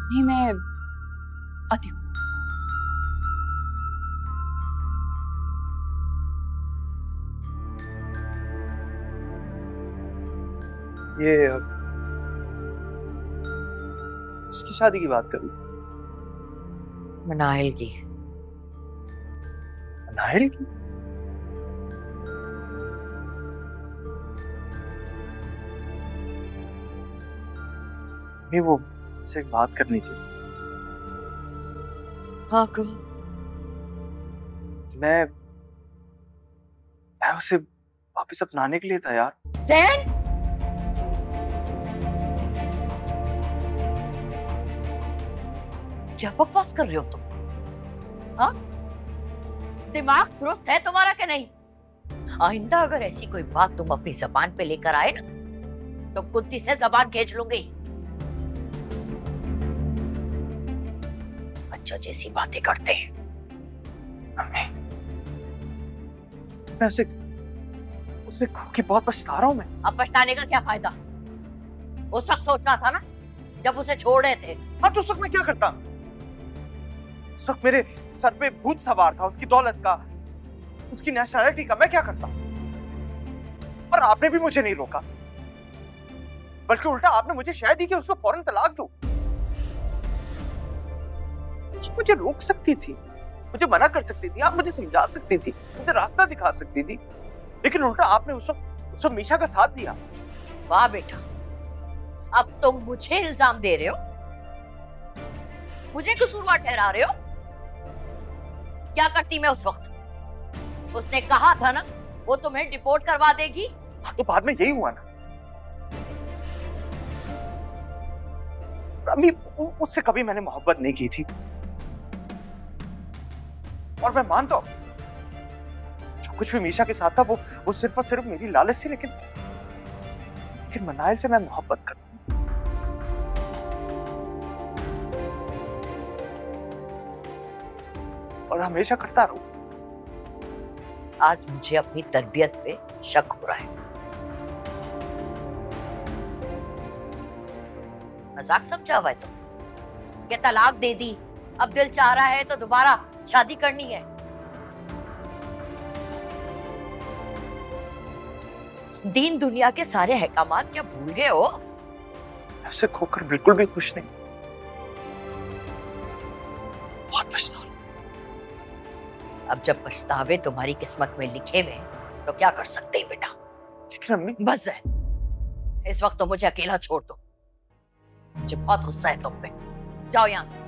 नहीं, मैं आती हूँ। ये इसकी शादी की बात करूँ? मनाहिल की। नाहिल की? नहीं, वो से एक बात करनी थी। हाँ कहो। मैं उसे वापस अपनाने के लिए तैयार। ज़ैन, क्या बकवास कर रहे हो तुम? हाँ, दिमाग दुरुस्त है तुम्हारा कि नहीं? आइंदा अगर ऐसी कोई बात तुम अपनी जबान पे लेकर आए ना, तो कुत्ती से जबान खींच लूंगी। बच्चों जैसी बातें करते हैं। अम्मी, मैं उसे उसे खो के बहुत पछता रहा हूँ मैं। अब पछताने का क्या फायदा? उस वक्त सोचना था ना, जब उसे छोड़ रहे थे। हाँ, तो उस वक्त मैं क्या करता? उस वक्त मेरे सर पे भूत सवार था, उसकी दौलत का, उसकी नेशनैलिटी का। मैं क्या करता? और आपने भी मुझे नहीं रोका, बल्कि उल्टा आपने मुझे शह दी कि उसको फौरन तलाक दो। मुझे रोक सकती थी, मुझे मना कर सकती थी, आप मुझे समझा सकती थी, मुझे रास्ता दिखा सकती थी, लेकिन उल्टा आपने उस वक्त मीशा का साथ दिया। वाह बेटा, अब तुम मुझे इल्जाम दे रहे हो, मुझे कसूरवार ठहरा रहे हो। क्या करती मैं उस वक्त? उसने कहा था ना, वो तुम्हें डिपोर्ट करवा देगी। तो बाद में यही हुआ ना। अम्मी, उससे कभी मैंने मोहब्बत नहीं की थी, और मैं मानता हूं जो कुछ भी मीशा के साथ था वो सिर्फ और सिर्फ मेरी लालच थी, लेकिन मनाइल से मैं मोहब्बत करता हूं, और हमेशा करता रहूं। आज मुझे अपनी तरबियत पे शक हो रहा है। मजाक समझा हुआ है तुम? क्या तलाक दे दी, अब दिल चाह रहा है तो दोबारा शादी करनी है? दीन दुनिया के सारे अहकामात क्या भूल गए हो? ऐसे खोकर बिल्कुल भी खुश नहीं, बहुत पछता हूं। अब जब पछतावे तुम्हारी किस्मत में लिखे हुए हैं, तो क्या कर सकते हैं बेटा? लेकिन अम्मी, बस है, इस वक्त तो मुझे अकेला छोड़ दो। मुझे बहुत गुस्सा है तुम पे। जाओ यहां से।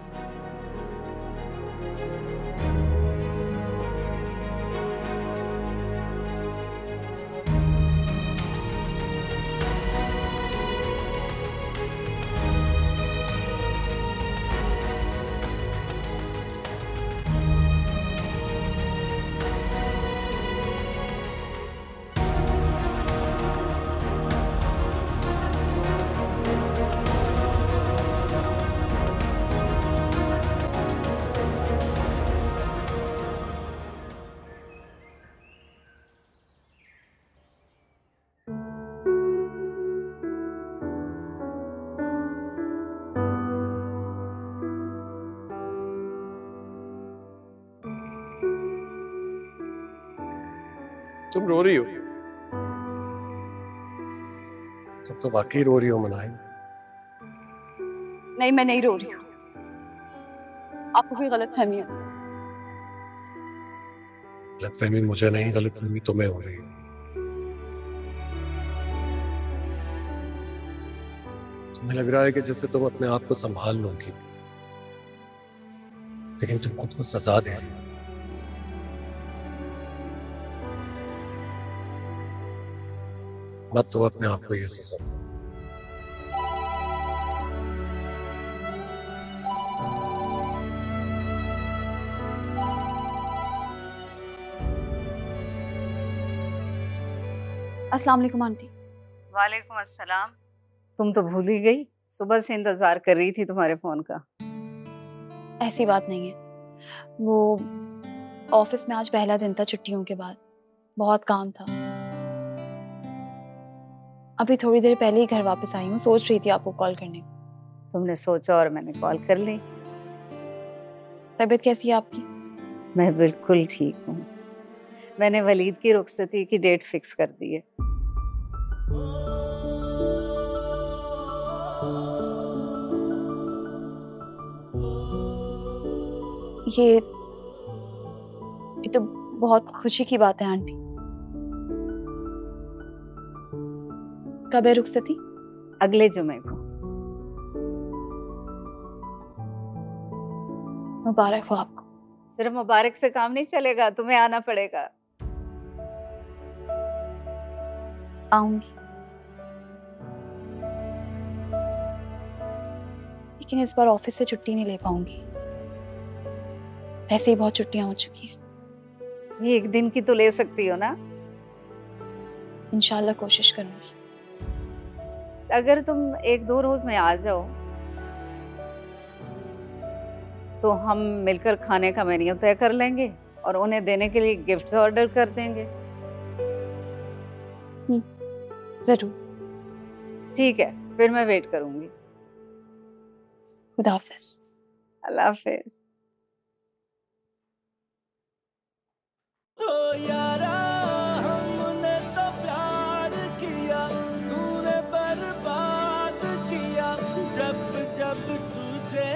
तुम रो रही हो? तुम तो वाकई रो रही हो मनाहिल। नहीं, मैं नहीं रो रही हूँ। आपको कोई गलतफहमी है। गलतफहमी मुझे नहीं, गलतफहमी तुम्हें हो रही है। तुम्हें लग रहा है कि जैसे तुम अपने आप को संभाल लोगी, लेकिन तुम खुद को सजा दे रही हो। मत तो अपने आप को ये सजा दो। अस्सलाम वालेकुम आंटी। वालेकुम अस्सलाम। तुम तो भूल ही गई, सुबह से इंतजार कर रही थी तुम्हारे फोन का। ऐसी बात नहीं है, वो ऑफिस में आज पहला दिन था छुट्टियों के बाद, बहुत काम था। अभी थोड़ी देर पहले ही घर वापस आई हूँ, सोच रही थी आपको कॉल करने को। तुमने सोचा और मैंने कॉल कर ली। तबीयत कैसी है आपकी? मैं बिल्कुल ठीक हूँ। मैंने वलीद की रुखसती की डेट फिक्स कर दी है। ये तो बहुत खुशी की बात है आंटी। कब है रुखसती? अगले जुमे को। मुबारक हो आपको। सिर्फ मुबारक से काम नहीं चलेगा, तुम्हें आना पड़ेगा। आऊंगी, लेकिन इस बार ऑफिस से छुट्टी नहीं ले पाऊंगी। वैसे ही बहुत छुट्टियां हो चुकी हैं। ये एक दिन की तो ले सकती हो ना? इंशाल्लाह कोशिश करूंगी। अगर तुम 1-2 रोज में आ जाओ तो हम मिलकर खाने का मेन्यू तय कर लेंगे और उन्हें देने के लिए गिफ्ट्स ऑर्डर कर देंगे। जरूर। ठीक है, फिर मैं वेट करूंगी। खुदा हाफिज। अल्लाह हाफिज। ओ यारा हमने तो प्यार किया, तूने बर्बाद किया। जब जब तुझे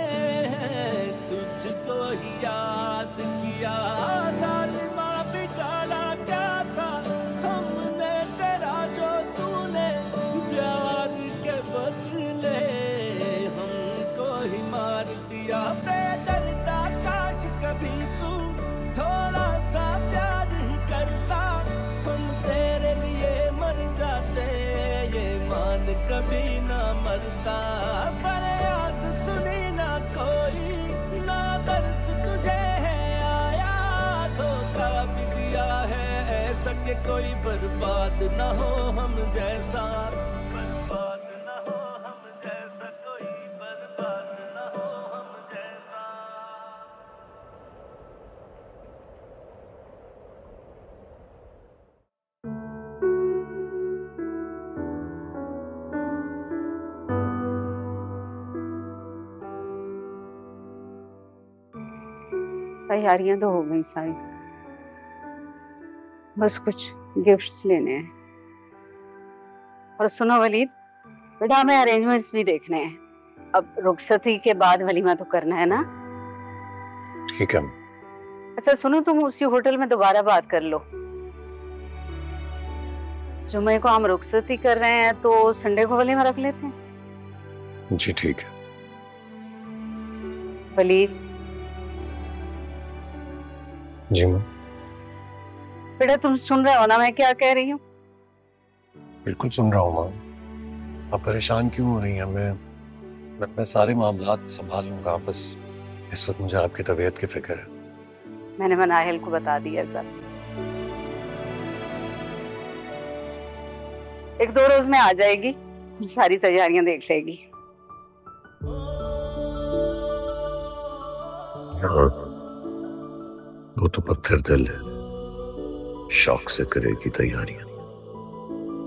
तुझको ही याद किया। लालिमा बिगाड़ा क्या था हमने तेरा, जो तूने प्यार के बदले हमको ही मार दिया। बेदर्दा काश कभी तू थोड़ा सा प्यार ही करता, हम तेरे लिए मर जाते, ये मान कभी ना मरता। फरियाद सुनी ना कोई, ना दर्द तुझे है आया, धोखा भी दिया है ऐसा कि कोई बर्बाद ना हो हम जैसा। बर्बाद ना हो हम जैसा, कोई बर्बाद ना हो हम जैसा। तैयारियां तो हो गई सारी, बस कुछ गिफ्ट्स लेने हैं। और सुनो वलीद, बेटा हमें अरेंजमेंट्स भी देखने हैं। अब रुखसती के बाद वलीमा तो करना है ना? ठीक है। अच्छा सुनो, तुम उसी होटल में दोबारा बात कर लो। जुमे को हम रुखसती कर रहे हैं तो संडे को वलीमा रख लेते हैं। जी ठीक है। वलीद। जी मैम। बेटा तुम सुन रहे हो ना मैं क्या कह रही हूँ? बिल्कुल सुन रहा हूँ माँ। आप परेशान क्यों हो रही हैं? मैं सारे मामलात संभाल लूंगा। बस इस वक्त मुझे आपकी तबीयत की फिक्र है। मैंने मनाहिल को बता दिया सब। 1-2 रोज में आ जाएगी, सारी तैयारियां देख लेगी। हाँ, वो तो पत्थर दिल है, शौक से करेगी तैयारियां।